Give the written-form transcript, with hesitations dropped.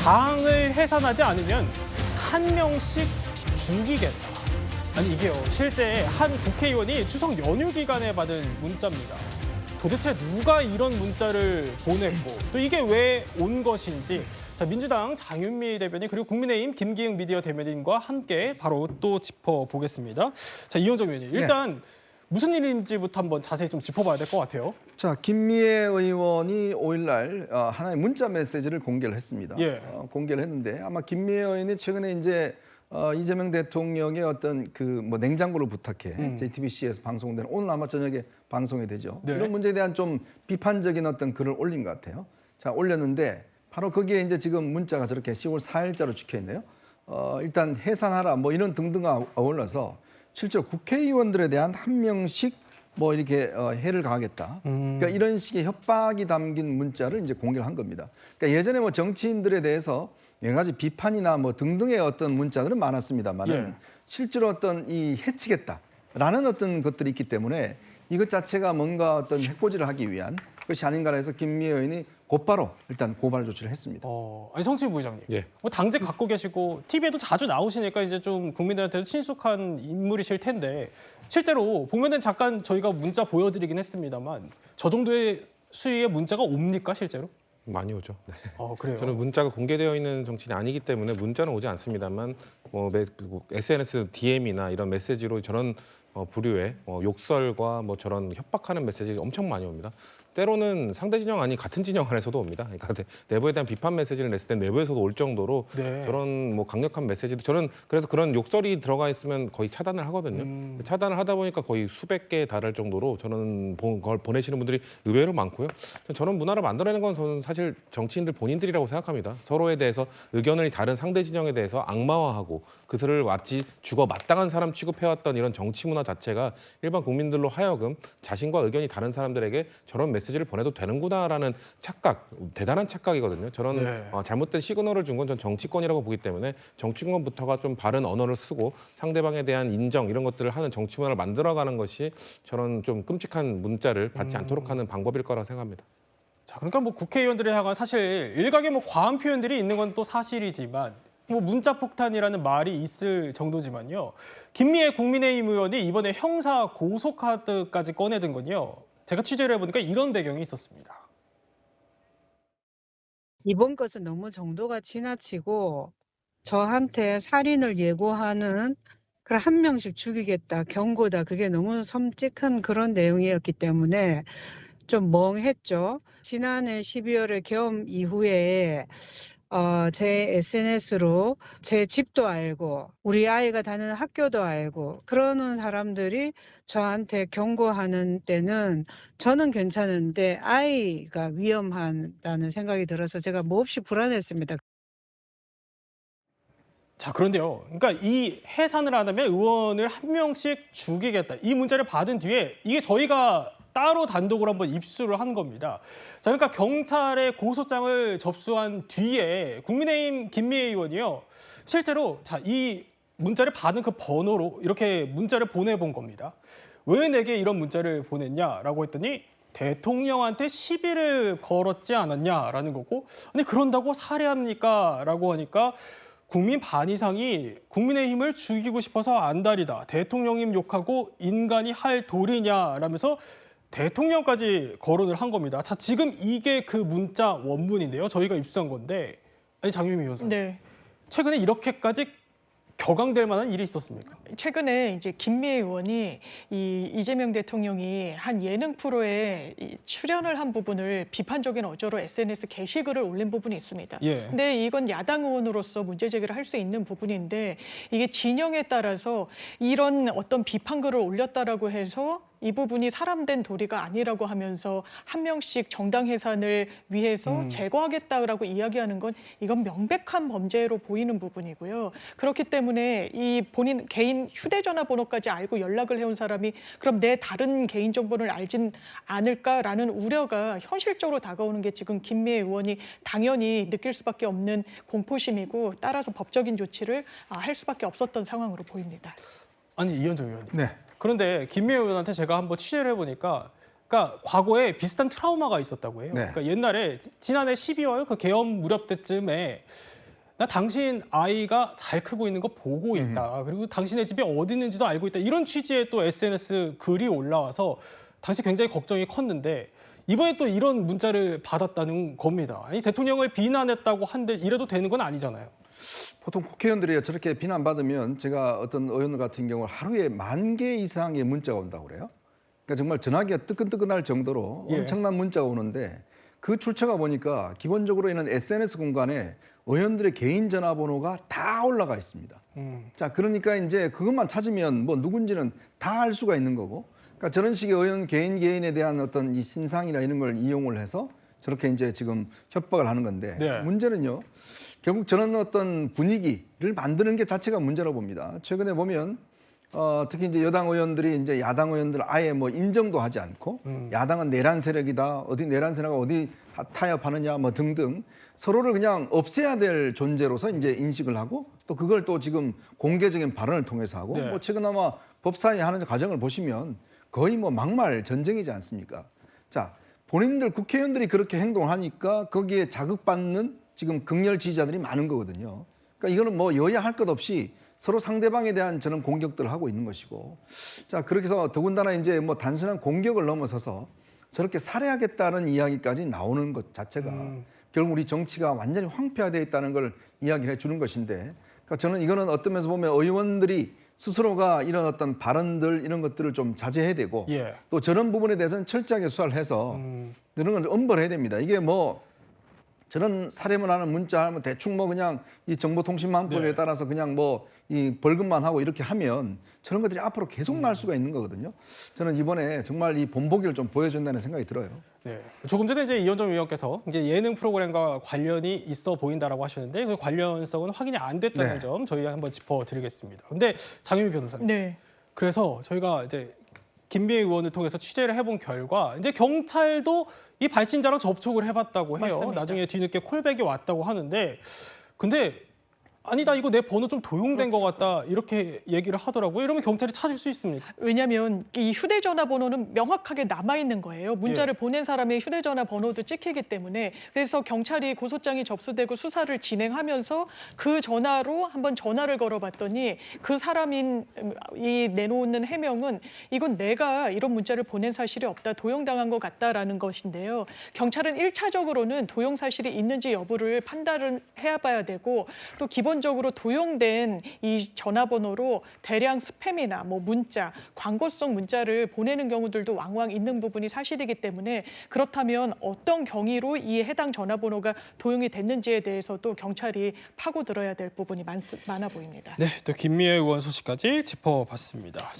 당을 해산하지 않으면 한 명씩 죽이겠다. 아니 이게요, 실제 한 국회의원이 추석 연휴 기간에 받은 문자입니다. 도대체 누가 이런 문자를 보냈고 또 이게 왜 온 것인지, 자, 민주당 장윤미 대변인 그리고 국민의힘 김기흥 미디어 대변인과 함께 바로 또 짚어보겠습니다. 자, 이현정 의원님, 일단 무슨 일인지부터 한번 자세히 좀 짚어봐야 될 것 같아요. 자, 김미애 의원이 5일 날 하나의 문자 메시지를 공개를 했습니다. 공개를 했는데 아마 김미애 의원이 최근에 이제 이재명 대통령의 어떤 그 뭐 냉장고를 부탁해 JTBC에서 방송된 오늘 아마 저녁에 방송이 되죠. 이런 문제에 대한 좀 비판적인 어떤 글을 올린 것 같아요. 자, 올렸는데 바로 거기에 이제 지금 문자가 저렇게 10월 4일자로 찍혀 있네요. 일단 해산하라 뭐 이런 등등과 어울러서 실제로 국회의원들에 대한 한 명씩 뭐 이렇게 해를 가하겠다. 그러니까 이런 식의 협박이 담긴 문자를 이제 공개를 한 겁니다. 그러니까 예전에 뭐 정치인들에 대해서 여러 가지 비판이나 뭐 등등의 어떤 문자들은 많았습니다만은 실제로 어떤 이 해치겠다라는 어떤 것들이 있기 때문에 이것 자체가 뭔가 어떤 해코지를 하기 위한 것이 아닌가 해서 김미애 의원이 곧바로 일단 고발 조치를 했습니다. 아니 성추인 부의장님, 뭐 당직 갖고 계시고 TV에도 자주 나오시니까 이제 좀 국민들한테도 친숙한 인물이실 텐데 실제로 보면은 잠깐 저희가 문자 보여드리긴 했습니다만 저 정도의 수위의 문자가 옵니까 실제로? 많이 오죠. 네. 그래요? 저는 문자가 공개되어 있는 정치인이 아니기 때문에 문자는 오지 않습니다만 뭐 SNS DM이나 이런 메시지로 저런 부류의 욕설과 뭐 저런 협박하는 메시지 엄청 많이 옵니다. 때로는 상대 진영 아닌 같은 진영 안에서도 옵니다. 그러니까 내부에 대한 비판 메시지를 냈을 때 내부에서도 올 정도로 저런 뭐 강력한 메시지도 저는 그래서 그런 욕설이 들어가 있으면 거의 차단을 하거든요. 차단을 하다 보니까 거의 수백 개에 달할 정도로 저는 걸 보내시는 분들이 의외로 많고요. 저런 문화를 만들어내는 건 저는 사실 정치인들 본인들이라고 생각합니다. 서로에 대해서 의견이 다른 상대 진영에 대해서 악마화하고 그들을 마치 죽어 마땅한 사람 취급해왔던 이런 정치 문화 자체가 일반 국민들로 하여금 자신과 의견이 다른 사람들에게 저런 메시지를 보내도 되는구나라는 착각, 대단한 착각이거든요. 저런 잘못된 시그널을 준 건 전 정치권이라고 보기 때문에 정치권부터가 좀 바른 언어를 쓰고 상대방에 대한 인정 이런 것들을 하는 정치 문화를 만들어가는 것이 저런 좀 끔찍한 문자를 받지 않도록 하는 방법일 거라고 생각합니다. 자, 그러니까 뭐 국회의원들에 향한 사실 일각의 뭐 과한 표현들이 있는 건 또 사실이지만 뭐 문자 폭탄이라는 말이 있을 정도지만요. 김미애 국민의힘 의원이 이번에 형사 고소 카드까지 꺼내든 건요. 제가 취재를 해보니까 이런 배경이 있었습니다. 이번 것은 너무 정도가 지나치고 저한테 살인을 예고하는 그런 한 명씩 죽이겠다, 경고다. 그게 너무 섬찟한 그런 내용이었기 때문에 좀 멍했죠. 지난해 12월에 계엄 이후에 제 SNS로 제 집도 알고 우리 아이가 다니는 학교도 알고 그러는 사람들이 저한테 경고하는 때는 저는 괜찮은데 아이가 위험하다는 생각이 들어서 제가 몹시 불안했습니다. 자, 그런데요. 그러니까 이 해산을 하려면 의원을 한 명씩 죽이겠다. 이 문자를 받은 뒤에 이게 저희가 따로 단독으로 한번 입수를 한 겁니다. 자, 그러니까 경찰에 고소장을 접수한 뒤에 국민의힘 김미애 의원이요. 실제로 자, 이 문자를 받은 그 번호로 이렇게 문자를 보내본 겁니다. 왜 내게 이런 문자를 보냈냐라고 했더니 대통령한테 시비를 걸었지 않았냐라는 거고, 아니 그런다고 살해합니까? 라고 하니까 국민 반 이상이 국민의힘을 죽이고 싶어서 안달이다. 대통령님 욕하고 인간이 할 도리냐라면서 대통령까지 거론을 한 겁니다. 자, 지금 이게 그 문자 원문인데요. 저희가 입수한 건데, 아니 장윤미 변호사님, 최근에 이렇게까지 격앙될 만한 일이 있었습니까? 최근에 이제 김미애 의원이 이재명 대통령이 한 예능 프로에 출연을 한 부분을 비판적인 어조로 SNS 게시글을 올린 부분이 있습니다. 근데 이건 야당 의원으로서 문제 제기를 할 수 있는 부분인데 이게 진영에 따라서 이런 어떤 비판글을 올렸다라고 해서 이 부분이 사람된 도리가 아니라고 하면서 한 명씩 정당 해산을 위해서 제거하겠다라고 이야기하는 건 이건 명백한 범죄로 보이는 부분이고요. 그렇기 때문에 이 본인 개인 휴대전화 번호까지 알고 연락을 해온 사람이 그럼 내 다른 개인정보를 알진 않을까라는 우려가 현실적으로 다가오는 게 지금 김미애 의원이 당연히 느낄 수밖에 없는 공포심이고 따라서 법적인 조치를 할 수밖에 없었던 상황으로 보입니다. 아니 이현정 의원님. 그런데 김미애 의원한테 제가 한번 취재를 해보니까 그러니까 과거에 비슷한 트라우마가 있었다고 해요. 네. 그러니까 옛날에 지난해 12월 그 계엄 무렵 때쯤에 나 당신 아이가 잘 크고 있는 거 보고 있다. 그리고 당신의 집이 어디 있는지도 알고 있다. 이런 취지의 또 SNS 글이 올라와서 당시 굉장히 걱정이 컸는데 이번에 또 이런 문자를 받았다는 겁니다. 아니 대통령을 비난했다고 한데 이래도 되는 건 아니잖아요. 보통 국회의원들이 저렇게 비난받으면 제가 어떤 의원들 같은 경우 하루에 10,000개 이상의 문자가 온다고 그래요. 그러니까 정말 전화기가 뜨끈뜨끈할 정도로 엄청난 문자가 오는데 그 출처가 보니까 기본적으로 이런 SNS 공간에 의원들의 개인 전화번호가 다 올라가 있습니다. 자, 그러니까 이제 그것만 찾으면 뭐 누군지는 다 알 수가 있는 거고. 그러니까 저런 식의 의원 개인에 대한 어떤 이 신상이나 이런 걸 이용을 해서 저렇게 이제 지금 협박을 하는 건데 네. 문제는요. 결국 저런 어떤 분위기를 만드는 게 자체가 문제라고 봅니다. 최근에 보면 특히 이제 여당 의원들이 이제 야당 의원들 아예 뭐 인정도 하지 않고 야당은 내란 세력이다. 어디 내란 세력가 어디 타협하느냐 뭐 등등 서로를 그냥 없애야 될 존재로서 이제 인식을 하고 또 그걸 또 지금 공개적인 발언을 통해서 하고 네. 뭐 최근 아마 법사위 하는 과정을 보시면 거의 뭐 막말 전쟁이지 않습니까? 자, 본인들 국회의원들이 그렇게 행동을 하니까 거기에 자극받는 지금 극렬 지지자들이 많은 거거든요. 그러니까 이거는 뭐 여야 할 것 없이 서로 상대방에 대한 저는 공격들을 하고 있는 것이고, 자 그렇게 해서 더군다나 이제 뭐 단순한 공격을 넘어서서 저렇게 살해하겠다는 이야기까지 나오는 것 자체가 결국 우리 정치가 완전히 황폐화되어 있다는 걸 이야기를 해주는 것인데, 그러니까 저는 이거는 어떤 면에서 보면 의원들이 스스로가 이런 어떤 발언들 이런 것들을 좀 자제해야 되고 또 저런 부분에 대해서는 철저하게 수사를 해서 이런 건 엄벌해야 됩니다. 이게 뭐 저런 살해만 하는 문자 하면 대충 뭐 그냥 이 정보통신망법에 따라서 그냥 뭐 이 벌금만 하고 이렇게 하면 저런 것들이 앞으로 계속 날 수가 있는 거거든요. 저는 이번에 정말 이 본보기를 좀 보여준다는 생각이 들어요. 네. 조금 전에 이제 이현정 위원께서 이제 예능 프로그램과 관련이 있어 보인다라고 하셨는데 그 관련성은 확인이 안 됐다는 점 저희 한번 짚어드리겠습니다. 근데 장유미 변호사님. 네. 그래서 저희가 이제 김미애 의원을 통해서 취재를 해본 결과 이제 경찰도 이 발신자랑 접촉을 해봤다고 해요. 맞습니다. 나중에 뒤늦게 콜백이 왔다고 하는데 근데 아니다 이거 내 번호 좀 도용된 것 같다 이렇게 얘기를 하더라고요. 이러면 경찰이 찾을 수 있습니까? 왜냐하면 이 휴대전화 번호는 명확하게 남아있는 거예요. 문자를 보낸 사람의 휴대전화 번호도 찍히기 때문에 그래서 경찰이 고소장이 접수되고 수사를 진행하면서 그 전화로 한번 전화를 걸어봤더니 그 사람인 이 내놓는 해명은 이건 내가 이런 문자를 보낸 사실이 없다. 도용당한 것 같다라는 것인데요. 경찰은 1차적으로는 도용 사실이 있는지 여부를 판단을 해봐야 되고 또 기본적으로 도용된 이 전화번호로 대량 스팸이나 뭐 문자, 광고성 문자를 보내는 경우들도 왕왕 있는 부분이 사실이기 때문에 그렇다면 어떤 경위로 이 해당 전화번호가 도용이 됐는지에 대해서도 경찰이 파고들어야 될 부분이 많아 보입니다. 네, 또 김미애 의원 소식까지 짚어봤습니다.